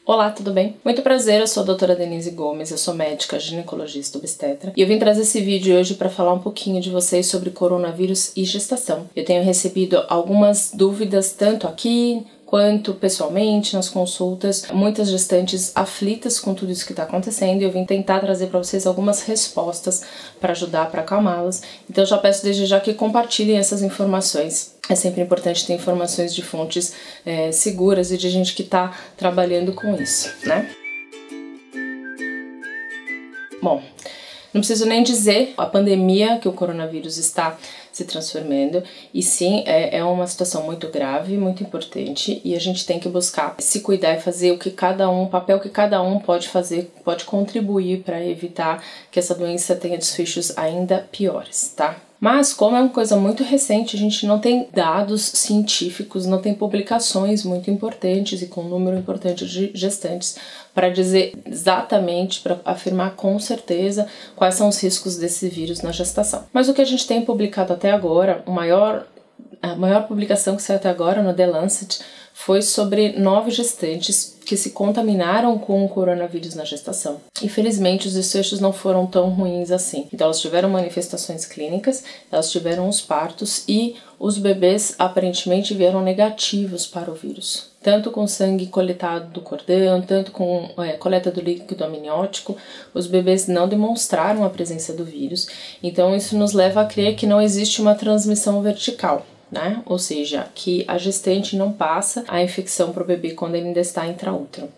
Olá, tudo bem? Muito prazer, eu sou a doutora Denise Gomes, eu sou médica, ginecologista obstetra e eu vim trazer esse vídeo hoje para falar um pouquinho de vocês sobre coronavírus e gestação. Eu tenho recebido algumas dúvidas tanto aqui quanto pessoalmente nas consultas, muitas gestantes aflitas com tudo isso que está acontecendo e eu vim tentar trazer para vocês algumas respostas para ajudar, para acalmá-las. Então eu já peço desde já que compartilhem essas informações. É sempre importante ter informações de fontes seguras e de gente que está trabalhando com isso, né? Bom, não preciso nem dizer a pandemia que o coronavírus está se transformando e sim, é uma situação muito grave, muito importante e a gente tem que buscar se cuidar e fazer o papel que cada um pode fazer, pode contribuir para evitar que essa doença tenha desfechos ainda piores, tá? Mas como é uma coisa muito recente, a gente não tem dados científicos, não tem publicações muito importantes e com um número importante de gestantes para dizer exatamente, para afirmar com certeza quais são os riscos desse vírus na gestação. Mas o que a gente tem publicado até agora, a maior publicação que saiu até agora no The Lancet foi sobre 9 gestantes que se contaminaram com o coronavírus na gestação. Infelizmente, os desfechos não foram tão ruins assim. Então, elas tiveram manifestações clínicas, elas tiveram os partos e os bebês aparentemente vieram negativos para o vírus. Tanto com sangue coletado do cordão, tanto com coleta do líquido amniótico, os bebês não demonstraram a presença do vírus. Então, isso nos leva a crer que não existe uma transmissão vertical, né? Ou seja, que a gestante não passa a infecção para o bebê quando ele ainda está intraútero.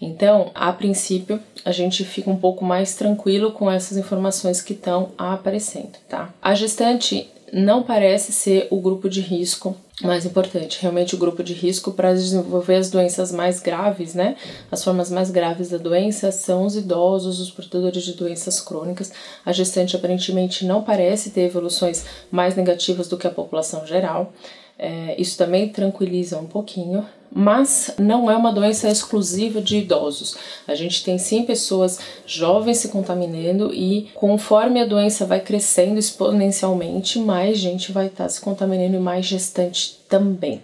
Então, a princípio, a gente fica um pouco mais tranquilo com essas informações que estão aparecendo, tá? A gestante não parece ser o grupo de risco mais importante. Realmente o grupo de risco para desenvolver as doenças mais graves, né? As formas mais graves da doença são os idosos, os portadores de doenças crônicas. A gestante aparentemente não parece ter evoluções mais negativas do que a população geral. Isso também tranquiliza um pouquinho, mas não é uma doença exclusiva de idosos. A gente tem sim pessoas jovens se contaminando e conforme a doença vai crescendo exponencialmente, mais gente vai estar se contaminando e mais gestante também.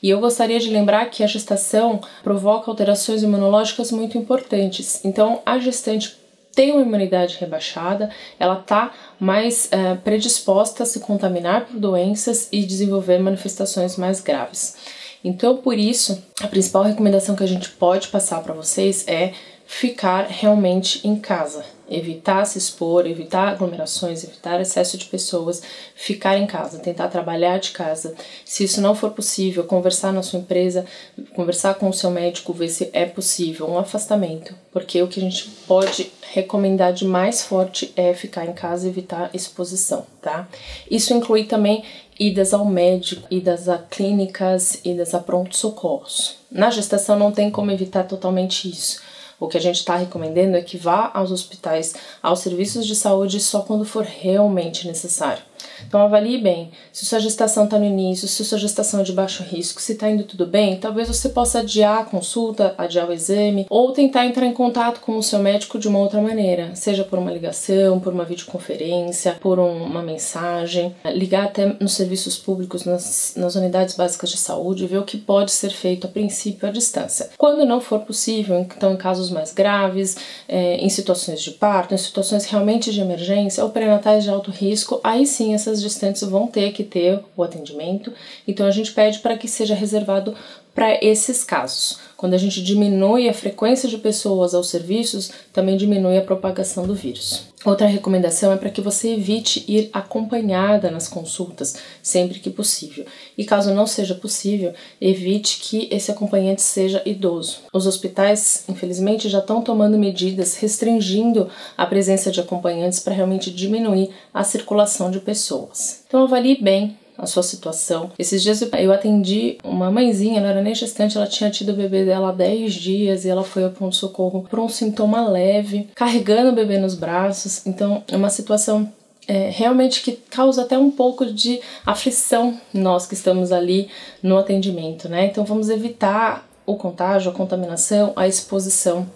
E eu gostaria de lembrar que a gestação provoca alterações imunológicas muito importantes. Então, a gestante tem uma imunidade rebaixada, ela está mais predisposta a se contaminar por doenças e desenvolver manifestações mais graves. Então, por isso, a principal recomendação que a gente pode passar para vocês é ficar realmente em casa. Evitar se expor, evitar aglomerações, evitar excesso de pessoas, ficar em casa, tentar trabalhar de casa. Se isso não for possível, conversar na sua empresa, conversar com o seu médico, ver se é possível um afastamento, porque o que a gente pode recomendar de mais forte é ficar em casa e evitar exposição, tá? Isso inclui também idas ao médico, idas a clínicas, idas a pronto-socorros. Na gestação não tem como evitar totalmente isso. O que a gente está recomendando é que vá aos hospitais, aos serviços de saúde só quando for realmente necessário. Então avalie bem se sua gestação está no início, se sua gestação é de baixo risco, se está indo tudo bem, talvez você possa adiar a consulta, adiar o exame ou tentar entrar em contato com o seu médico de uma outra maneira, seja por uma ligação, por uma videoconferência, por uma mensagem, ligar até nos serviços públicos, nas unidades básicas de saúde, ver o que pode ser feito a princípio à distância. Quando não for possível, então em casos mais graves, em situações de parto, em situações realmente de emergência ou pré-natais de alto risco, aí sim essas gestantes vão ter que ter o atendimento, então a gente pede para que seja reservado para esses casos. Quando a gente diminui a frequência de pessoas aos serviços, também diminui a propagação do vírus. Outra recomendação é para que você evite ir acompanhada nas consultas sempre que possível. E caso não seja possível, evite que esse acompanhante seja idoso. Os hospitais, infelizmente, já estão tomando medidas restringindo a presença de acompanhantes para realmente diminuir a circulação de pessoas. Então avalie bem a sua situação. Esses dias eu atendi uma mãezinha, não era nem gestante, ela tinha tido o bebê dela há 10 dias e ela foi ao pronto-socorro por um sintoma leve, carregando o bebê nos braços. Então é uma situação realmente que causa até um pouco de aflição nós que estamos ali no atendimento, né? Então vamos evitar o contágio, a contaminação, a exposição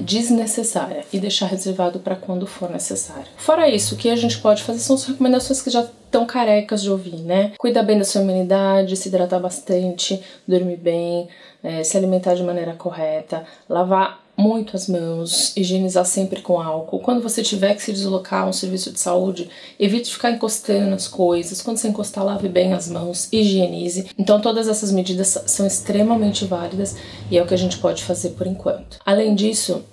desnecessária e deixar reservado para quando for necessário. Fora isso, o que a gente pode fazer são as recomendações que já estão carecas de ouvir, né? Cuidar bem da sua imunidade, se hidratar bastante, dormir bem, se alimentar de maneira correta, lavar muito as mãos, higienizar sempre com álcool. Quando você tiver que se deslocar a um serviço de saúde, evite ficar encostando nas coisas. Quando você encostar, lave bem as mãos, higienize. Então todas essas medidas são extremamente válidas e é o que a gente pode fazer por enquanto. Além disso,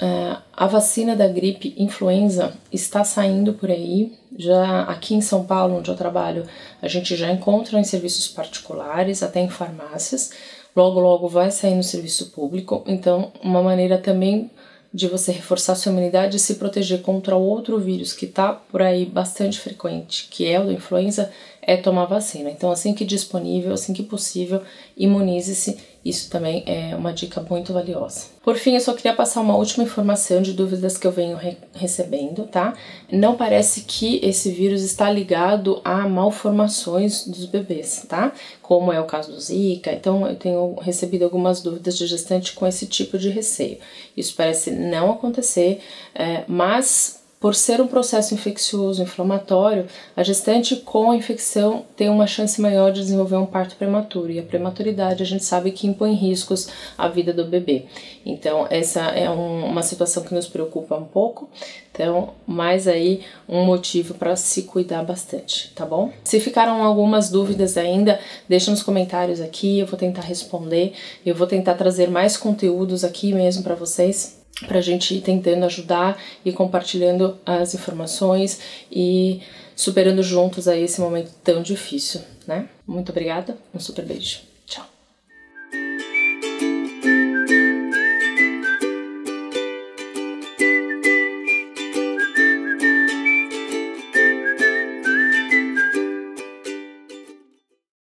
a vacina da gripe influenza está saindo por aí. Já aqui em São Paulo, onde eu trabalho, a gente já encontra em serviços particulares, até em farmácias. Logo, logo vai sair no serviço público, então uma maneira também de você reforçar sua imunidade e se proteger contra outro vírus que está por aí bastante frequente, que é o da influenza, é tomar vacina. Então assim que disponível, assim que possível, imunize-se. Isso também é uma dica muito valiosa. Por fim, eu só queria passar uma última informação de dúvidas que eu venho recebendo, tá? Não parece que esse vírus está ligado a malformações dos bebês, tá? Como é o caso do Zika. Então, eu tenho recebido algumas dúvidas de gestante com esse tipo de receio. Isso parece não acontecer, mas por ser um processo infeccioso, inflamatório, a gestante com a infecção tem uma chance maior de desenvolver um parto prematuro. E a prematuridade a gente sabe que impõe riscos à vida do bebê. Então essa é uma situação que nos preocupa um pouco. Então, mais aí um motivo para se cuidar bastante, tá bom? Se ficaram algumas dúvidas ainda, deixa nos comentários aqui, eu vou tentar responder. Eu vou tentar trazer mais conteúdos aqui mesmo para vocês, pra gente ir tentando ajudar e compartilhando as informações e superando juntos aí esse momento tão difícil, né? Muito obrigada, um super beijo.